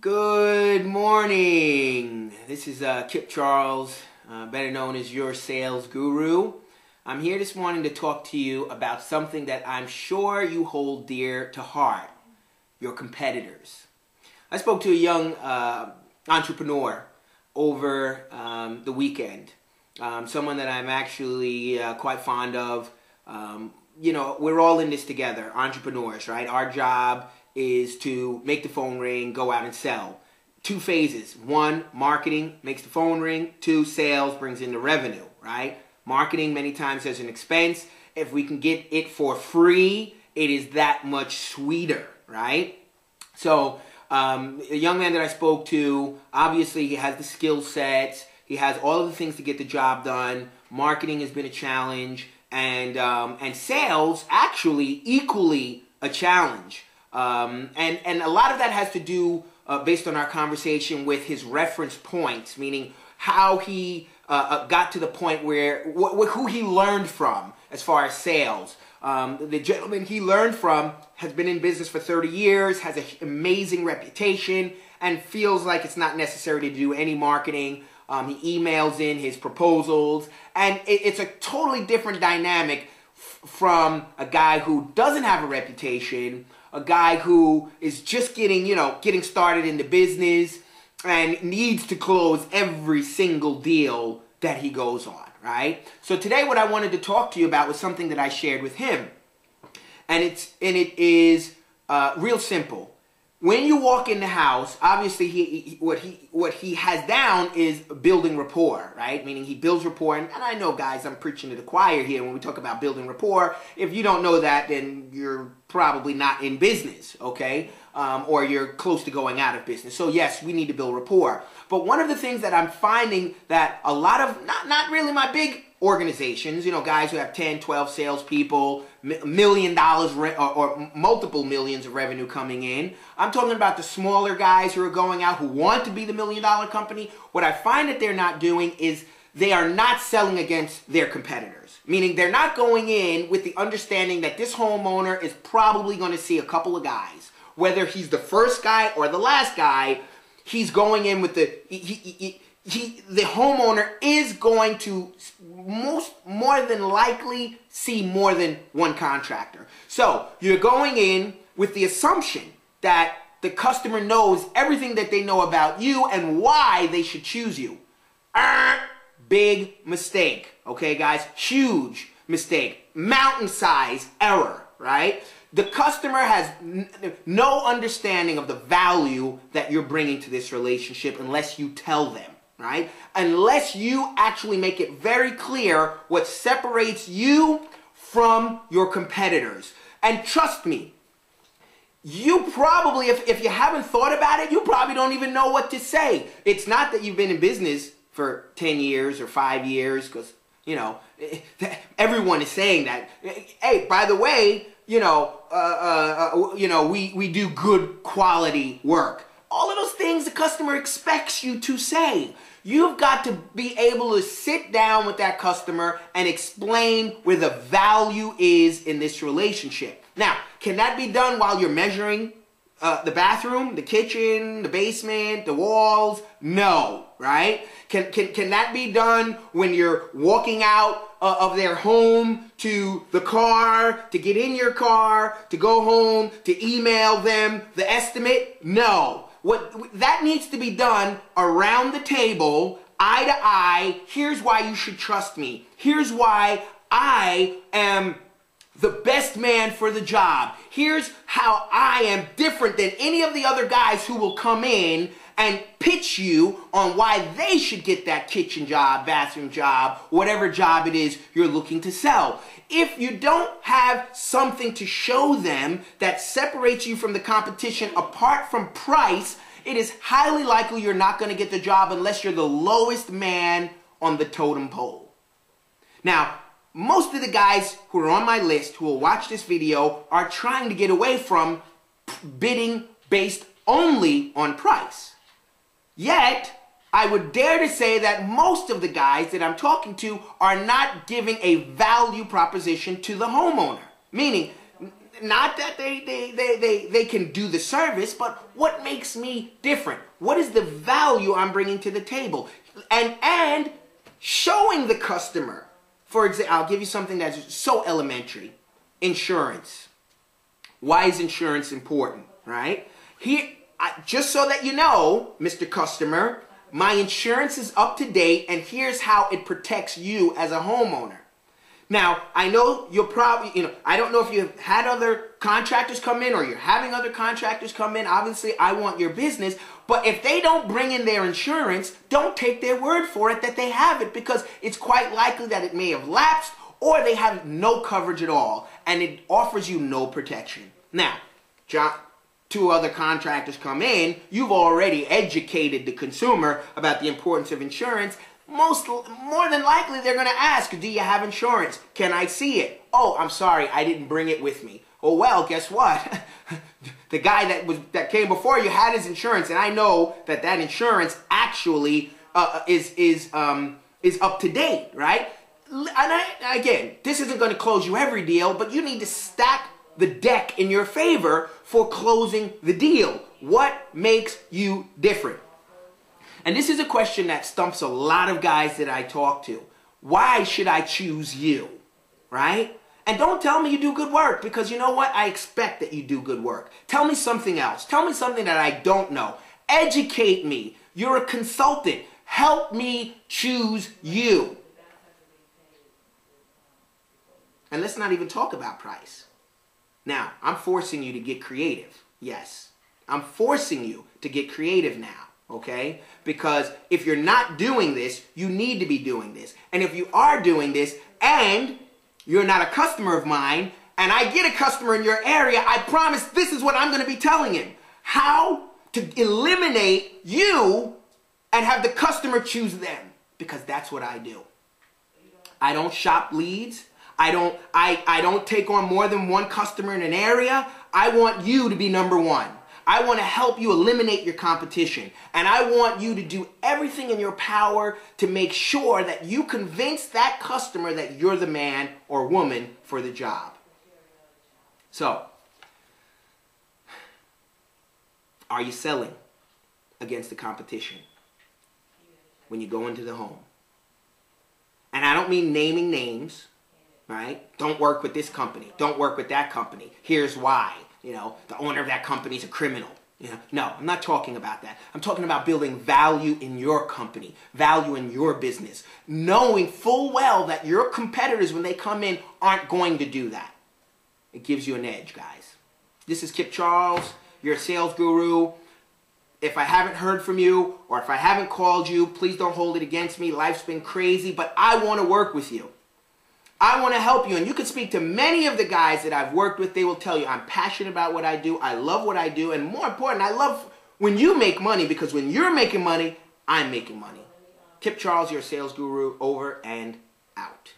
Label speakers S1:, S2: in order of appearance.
S1: Good morning. This is Kip Charles, better known as your sales guru. I'm here this morning to talk to you about something that I'm sure you hold dear to heart, your competitors. I spoke to a young entrepreneur over the weekend, someone that I'm actually quite fond of. You know, we're all in this together, entrepreneurs, right? Our job is to make the phone ring, go out and sell. Two phases. One, marketing makes the phone ring. Two, sales brings in the revenue, right? Marketing many times has an expense. If we can get it for free, it is that much sweeter, right? So a young man that I spoke to, obviously he has the skill sets. He has all of the things to get the job done. Marketing has been a challenge. And sales actually equally a challenge. And a lot of that has to do, based on our conversation, with his reference points, meaning how he got to the point where, who he learned from as far as sales. The gentleman he learned from has been in business for 30 years, has an amazing reputation, and feels like it's not necessary to do any marketing. He emails in his proposals, and it's a totally different dynamic from a guy who doesn't have a reputation, a guy who is just getting started in the business and needs to close every single deal that he goes on, right? So today what I wanted to talk to you about was something that I shared with him. And it is real simple. When you walk in the house, obviously what he has down is building rapport, right? Meaning he builds rapport, and I know, guys, I'm preaching to the choir here when we talk about building rapport. If you don't know that, then you're probably not in business, okay? Or you're close to going out of business. So yes, we need to build rapport. But one of the things that I'm finding that a lot of, not really my big organizations, you know, guys who have 10, 12 salespeople, $1 million or multiple millions of revenue coming in. I'm talking about the smaller guys who are going out, who want to be the $1 million company. What I find that they're not doing is they are not selling against their competitors. Meaning they're not going in with the understanding that this homeowner is probably going to see a couple of guys. Whether he's the first guy or the last guy, he's going in with the homeowner is going to more than likely see more than one contractor. So you're going in with the assumption that the customer knows everything that they know about you and why they should choose you. Big mistake, okay, guys? Huge mistake. Mountain-sized error, right? The customer has no understanding of the value that you're bringing to this relationship unless you tell them, right? Unless you actually make it very clear what separates you from your competitors. And trust me, you probably, if you haven't thought about it, you probably don't even know what to say. It's not that you've been in business for 10 years or 5 years, because, you know, everyone is saying that. Hey, by the way, we do good quality work. All of those things the customer expects you to say. You've got to be able to sit down with that customer and explain where the value is in this relationship. Now, can that be done while you're measuring the bathroom, the kitchen, the basement, the walls? No, right? Can that be done when you're walking out of their home to the car, to get in your car, to go home, to email them the estimate? No. That needs to be done around the table, eye to eye. Here's why you should trust me. Here's why I am the best man for the job. Here's how I am different than any of the other guys who will come in and pitch you on why they should get that kitchen job, bathroom job, whatever job it is you're looking to sell. If you don't have something to show them that separates you from the competition apart from price, it is highly likely you're not going to get the job unless you're the lowest man on the totem pole. Now, most of the guys who are on my list who will watch this video are trying to get away from bidding based only on price. Yet, I would dare to say that most of the guys that I'm talking to are not giving a value proposition to the homeowner. Meaning, not that they can do the service, but what makes me different? What is the value I'm bringing to the table? And showing the customer. For example, I'll give you something that's so elementary. Insurance. Why is insurance important, right? Here, just so that you know, Mr. Customer, my insurance is up to date, and here's how it protects you as a homeowner. Now, I know you'll probably, I don't know if you've had other contractors come in or you're having other contractors come in. Obviously, I want your business. But if they don't bring in their insurance, don't take their word for it that they have it, because it's quite likely that it may have lapsed or they have no coverage at all and it offers you no protection. Now, John, two other contractors come in, you've already educated the consumer about the importance of insurance. More than likely, they're going to ask, do you have insurance? Can I see it? Oh, I'm sorry, I didn't bring it with me. Oh, well, guess what? The guy that came before you had his insurance, and I know that insurance actually is up to date, right? And again, this isn't going to close you every deal, but you need to stack the deck in your favor for closing the deal. What makes you different? And this is a question that stumps a lot of guys that I talk to. Why should I choose you, right? And don't tell me you do good work, because you know what? I expect that you do good work. Tell me something else. Tell me something that I don't know. Educate me. You're a consultant. Help me choose you. And let's not even talk about price. Now, I'm forcing you to get creative. Yes, I'm forcing you to get creative now. Okay? Because if you're not doing this, you need to be doing this. And if you are doing this and you're not a customer of mine, and I get a customer in your area, I promise this is what I'm going to be telling him. How to eliminate you and have the customer choose them. Because that's what I do. I don't shop leads. I don't take on more than one customer in an area. I want you to be number one. I want to help you eliminate your competition. And I want you to do everything in your power to make sure that you convince that customer that you're the man or woman for the job. So, are you selling against the competition when you go into the home? And I don't mean naming names, right? Don't work with this company. Don't work with that company. Here's why. The owner of that company is a criminal. No, I'm not talking about that. I'm talking about building value in your company, value in your business, knowing full well that your competitors, when they come in, aren't going to do that. It gives you an edge, guys. This is Kip Charles, your sales guru. If I haven't heard from you or if I haven't called you, please don't hold it against me. Life's been crazy, but I want to work with you. I want to help you, and you can speak to many of the guys that I've worked with. They will tell you, I'm passionate about what I do, I love what I do, and more important, I love when you make money, because when you're making money, I'm making money. Kip Charles, your sales guru, over and out.